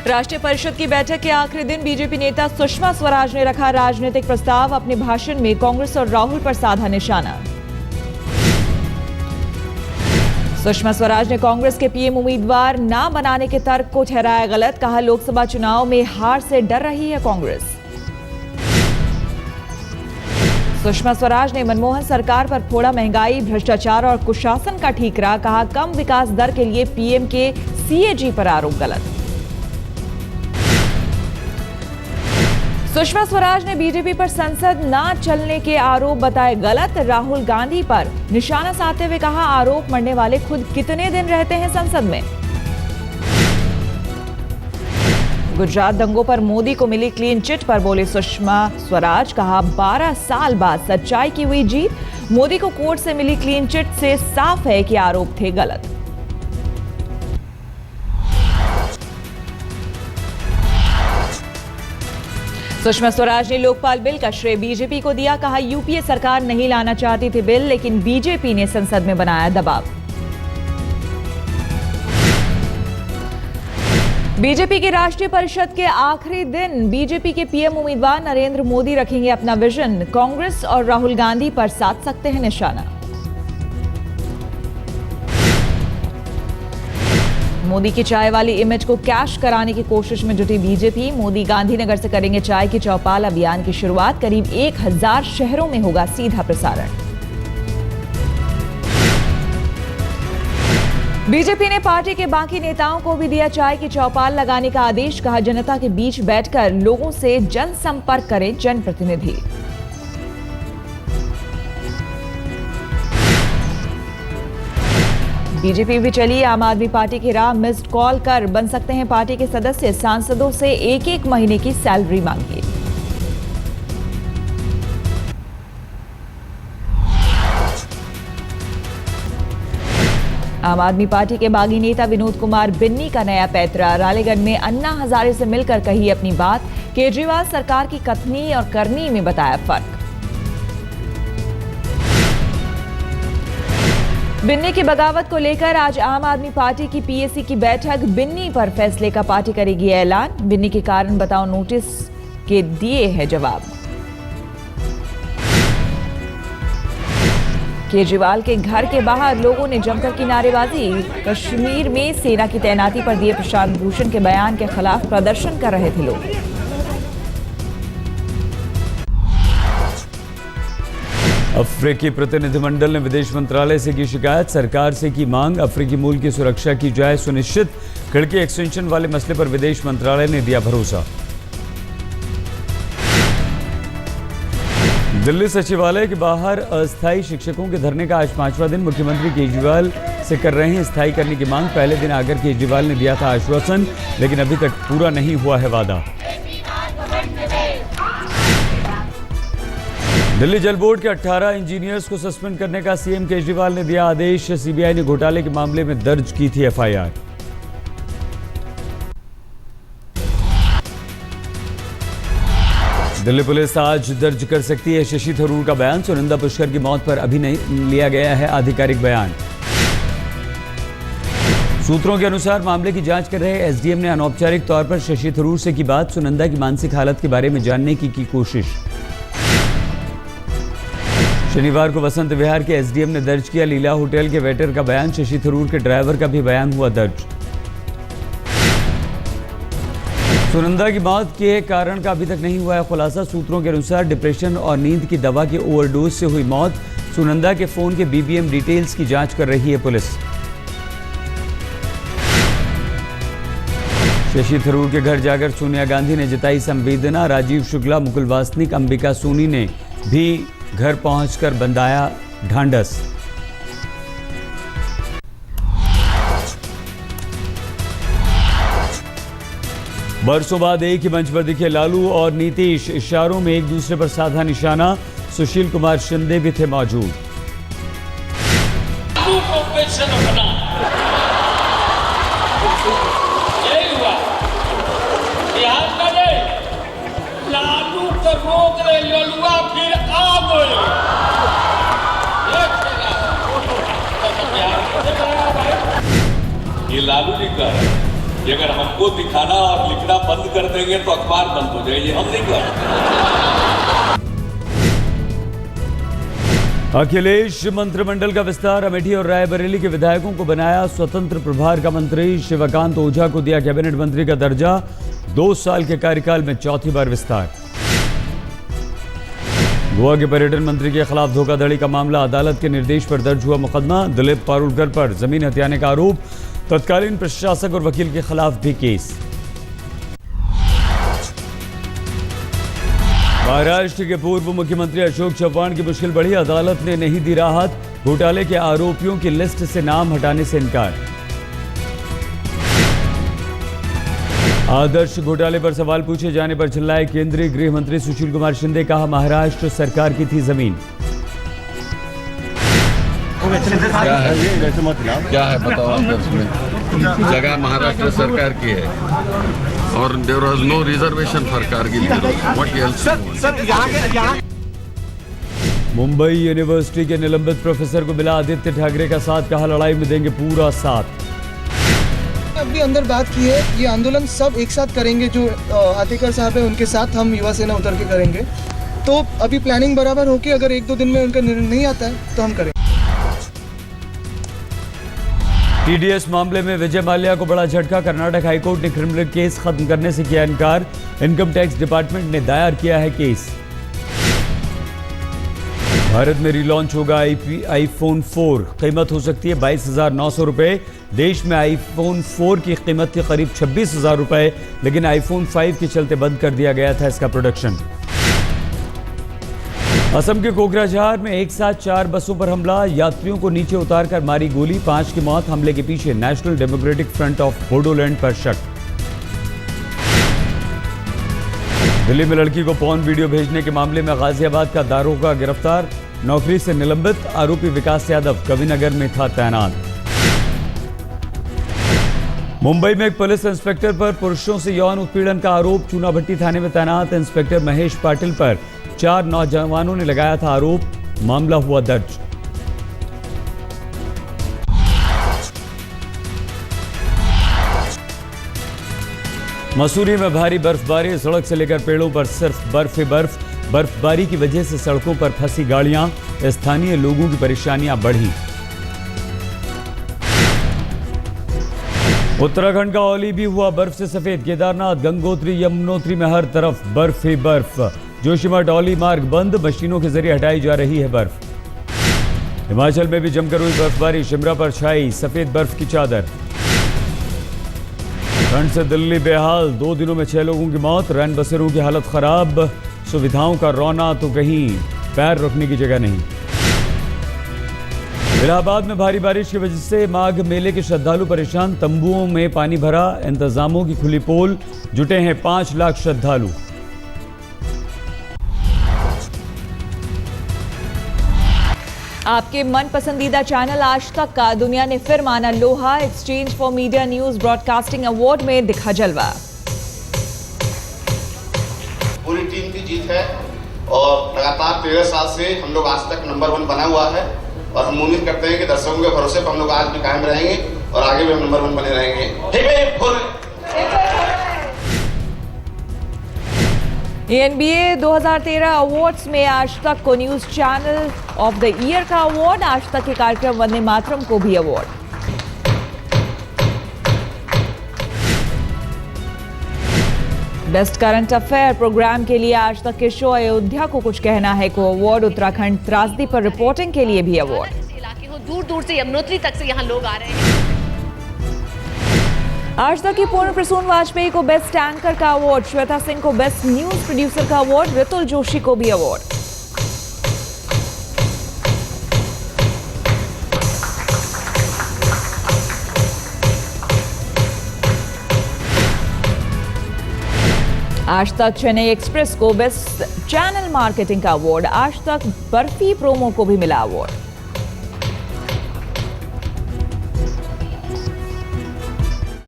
राष्ट्रीय परिषद की बैठक के आखिरी दिन बीजेपी नेता सुषमा स्वराज ने रखा राजनीतिक प्रस्ताव। अपने भाषण में कांग्रेस और राहुल पर साधा निशाना। सुषमा स्वराज ने कांग्रेस के पीएम उम्मीदवार न बनाने के तर्क को ठहराया गलत। कहा, लोकसभा चुनाव में हार से डर रही है कांग्रेस। सुषमा स्वराज ने मनमोहन सरकार पर फोड़ा महंगाई, भ्रष्टाचार और कुशासन का ठीकरा। कहा, कम विकास दर के लिए पीएम के सीएजी पर आरोप गलत। सुषमा स्वराज ने बीजेपी पर संसद न चलने के आरोप बताए गलत। राहुल गांधी पर निशाना साधते हुए कहा, आरोप मढ़ने वाले खुद कितने दिन रहते हैं संसद में। गुजरात दंगों पर मोदी को मिली क्लीन चिट पर बोले सुषमा स्वराज। कहा, 12 साल बाद सच्चाई की हुई जीत। मोदी को कोर्ट से मिली क्लीन चिट से साफ है कि आरोप थे गलत। सुषमा स्वराज ने लोकपाल बिल का श्रेय बीजेपी को दिया। कहा, यूपीए सरकार नहीं लाना चाहती थी बिल, लेकिन बीजेपी ने संसद में बनाया दबाव। बीजेपी की राष्ट्रीय परिषद के आखिरी दिन बीजेपी के पीएम उम्मीदवार नरेंद्र मोदी रखेंगे अपना विजन। कांग्रेस और राहुल गांधी पर साध सकते हैं निशाना। मोदी की चाय वाली इमेज को कैश कराने की कोशिश में जुटी बीजेपी। मोदी गांधीनगर से करेंगे चाय की चौपाल अभियान की शुरुआत। करीब 1000 शहरों में होगा सीधा प्रसारण। बीजेपी ने पार्टी के बाकी नेताओं को भी दिया चाय की चौपाल लगाने का आदेश। कहा, जनता के बीच बैठकर लोगों से जनसंपर्क करें जनप्रतिनिधि। बीजेपी भी चली आम आदमी पार्टी की राह। मिस्ड कॉल कर बन सकते हैं पार्टी के सदस्य। सांसदों से एक महीने की सैलरी मांगी। आम आदमी पार्टी के बागी नेता विनोद कुमार बिन्नी का नया पैतरा। रालेगढ़ में अन्ना हजारे से मिलकर कही अपनी बात। केजरीवाल सरकार की कथनी और करनी में बताया फर्क। बिन्नी की बगावत को लेकर आज आम आदमी पार्टी की पीएसी की बैठक। बिन्नी पर फैसले का पार्टी करेगी ऐलान। बिन्नी के कारण बताओ नोटिस के दिए है जवाब। केजरीवाल के घर के बाहर लोगों ने जमकर की नारेबाजी। कश्मीर में सेना की तैनाती पर दिए प्रशांत भूषण के बयान के खिलाफ प्रदर्शन कर रहे थे लोग। अफ्रीकी प्रतिनिधिमंडल ने विदेश मंत्रालय से की शिकायत। सरकार से की मांग, अफ्रीकी मूल की सुरक्षा की जाए सुनिश्चित। खिड़की एक्सटेंशन वाले मसले पर विदेश मंत्रालय ने दिया भरोसा। दिल्ली सचिवालय के बाहर अस्थायी शिक्षकों के धरने का आज 5वां दिन। मुख्यमंत्री केजरीवाल से कर रहे हैं स्थायी करने की मांग। पहले दिन आकर केजरीवाल ने दिया था आश्वासन, लेकिन अभी तक पूरा नहीं हुआ है वादा। दिल्ली जल बोर्ड के 18 इंजीनियर्स को सस्पेंड करने का सीएम केजरीवाल ने दिया आदेश। सीबीआई ने घोटाले के मामले में दर्ज की थी एफआईआर। दिल्ली पुलिस आज दर्ज कर सकती है शशि थरूर का बयान। सुनंदा पुष्कर की मौत पर अभी नहीं लिया गया है आधिकारिक बयान। सूत्रों के अनुसार मामले की जांच कर रहे एसडीएम ने अनौपचारिक तौर पर शशि थरूर से की बात। सुनंदा की मानसिक हालत के बारे में जानने की कोशिश। शनिवार को वसंत विहार के एसडीएम ने दर्ज किया लीला होटल के वेटर का बयान। शशि थरूर के ड्राइवर का भी बयान हुआ दर्ज। सुनंदा की मौत के कारण का अभी तक नहीं हुआ है खुलासा। सूत्रों के अनुसार डिप्रेशन और नींद की दवा के ओवरडोज से हुई मौत। सुनंदा के फोन के बीबीएम डिटेल्स की जांच कर रही है पुलिस। शशि थरूर के घर जाकर सोनिया गांधी ने जताई संवेदना। राजीव शुक्ला, मुकुल वासनिक, अंबिका सोनी ने भी घर पहुंचकर बंधाया ढांढस। बरसों बाद एक ही मंच पर दिखे लालू और नीतीश। इशारों में एक दूसरे पर साधा निशाना। सुशील कुमार शिंदे भी थे मौजूद। लालू को रोक रहे ललुआ फिर आ गए। ये लालू जी का कि अगर हमको दिखाना और लिखना बंद कर देंगे तो अखबार बंद हो जाएगी, हम नहीं कर सकते। अखिलेश मंत्रिमंडल का विस्तार, अमेठी और रायबरेली के विधायकों को बनाया स्वतंत्र प्रभार का मंत्री, शिवकांत ओझा को दिया कैबिनेट मंत्री का दर्जा, 2 साल के कार्यकाल में चौथी बार विस्तार। गोवा के पर्यटन मंत्री के खिलाफ धोखाधड़ी का मामला, अदालत के निर्देश पर दर्ज हुआ मुकदमा, दिलीप पारुलकर पर जमीन हथियाने का आरोप, तत्कालीन प्रशासक और वकील के खिलाफ भी केस। महाराष्ट्र के पूर्व मुख्यमंत्री अशोक चव्हाण की मुश्किल बढ़ी, अदालत ने नहीं दी राहत, घोटाले के आरोपियों की लिस्ट से नाम हटाने से इनकार। आदर्श घोटाले पर सवाल पूछे जाने पर चिल्लाए केंद्रीय गृह मंत्री सुशील कुमार शिंदे, कहा महाराष्ट्र सरकार की थी जमीन। क्या है बताओ आदर्श में? जगह महाराष्ट्र सरकार की है और there was no reservation for Kargil. What else? Mumbai university के निलंबित प्रोफेसर को मिला आदित्य ठाकरे का साथ, कहा लड़ाई में देंगे पूरा साथ। अभी अंदर बात की है, ये आंदोलन सब एक साथ करेंगे, जो आतिकर साहब है उनके साथ हम युवा सेना उतर के करेंगे। तो अभी प्लानिंग बराबर होके अगर 1-2 दिन में उनका निर्णय नहीं आता है तो हम करेंगे। टीडीएस मामले में विजय माल्या को बड़ा झटका, कर्नाटक हाईकोर्ट ने क्रिमिनल केस खत्म करने से किया इनकार, इनकम टैक्स डिपार्टमेंट ने दायर किया है केस। भारत में रीलॉन्च होगा आईफोन 4, कीमत हो सकती है 22,900 रुपए। देश में आईफोन 4 की कीमत थी करीब 26,000 रुपए, लेकिन आईफोन 5 के चलते बंद कर दिया गया था इसका प्रोडक्शन। असम के कोकराझार में एक साथ 4 बसों पर हमला, यात्रियों को नीचे उतारकर मारी गोली, 5 की मौत। हमले के पीछे national democratic front of Bodoland पर शक। दिल्ली में लड़की को पॉर्न वीडियो भेजने के मामले में गाजियाबाद का दारोगा गिरफ्तार, नौकरी से निलंबित। आरोपी विकास यादव कविनगर में था तैनात। मुंबई में एक पुलिस इंस्पेक्टर पर पुरुषों से यौन उत्पीड़न का आरोप, चूनाभट्टी थाने में तैनात इंस्पेक्टर महेश पाटिल पर 4 नौजवानों ने लगाया था आरोप, मामला हुआ दर्ज। मसूरी में भारी बर्फबारी, सड़क से लेकर पेड़ों पर सिर्फ बर्फ ही बर्फ। बर्फबारी की वजह से सड़कों पर फंसी गाड़ियां, स्थानीय लोगों की परेशानियां बढ़ी। उत्तराखंड का औली भी हुआ बर्फ से सफेद, केदारनाथ, गंगोत्री, यमुनोत्री में हर तरफ बर्फ ही बर्फ। जोशीमठ औली मार्ग बंद, मशीनों के जरिए हटाई जा रही है बर्फ। हिमाचल में भी जमकर हुई बर्फबारी, शिमला पर छाई सफेद बर्फ की चादर। ठंड से दिल्ली बेहाल, 2 दिनों में 6 लोगों की मौत, रैन बसेरों की हालत खराब, सुविधाओं का रौना तो कहीं पैर रखने की जगह नहीं। इलाहाबाद में भारी बारिश की वजह से माघ मेले के श्रद्धालु परेशान, तंबुओं में पानी भरा, इंतजामों की खुली पोल, जुटे हैं 5 लाख श्रद्धालु। आपके मन पसंदीदा चैनल आज तक का दुनिया ने फिर माना लोहा, exchange for media news broadcasting award में दिखा जलवा। पूरी टीम की जीत है और लगातार 13 साल से हम लोग आज तक नंबर 1 बना हुआ है और हम उम्मीद करते हैं कि दर्शकों के भरोसे पर हम लोग आज भी कायम रहेंगे और आगे भी हम नंबर 1 बने रहेंगे। एनबीए 2013 अवार्ड्स में आज तक को news channel of the year का अवार्ड, आज तक के कार्यक्रम वंदे मातरम को भी award. Best current affair program के लिए आज तक के शो अयोध्या को कुछ कहना है को अवार्ड, उत्तराखंड त्रासदी पर रिपोर्टिंग के लिए भी अवार्ड। इलाके हो, दूर दूर से यमुनोत्री तक से यहाँ लोग आ रहे हैं। आज तक की पूर्ण प्रसून वाजपेयी को बेस्ट एंकर का अवार्ड, श्वेता सिंह को बेस्ट न्यूज प्रोड्यूसर का अवार्ड, ऋतुल जोशी को भी अवार्ड। आज तक चेन्नई एक्सप्रेस को बेस्ट चैनल मार्केटिंग का अवार्ड, आज तक बर्फी प्रोमो को भी मिला अवार्ड।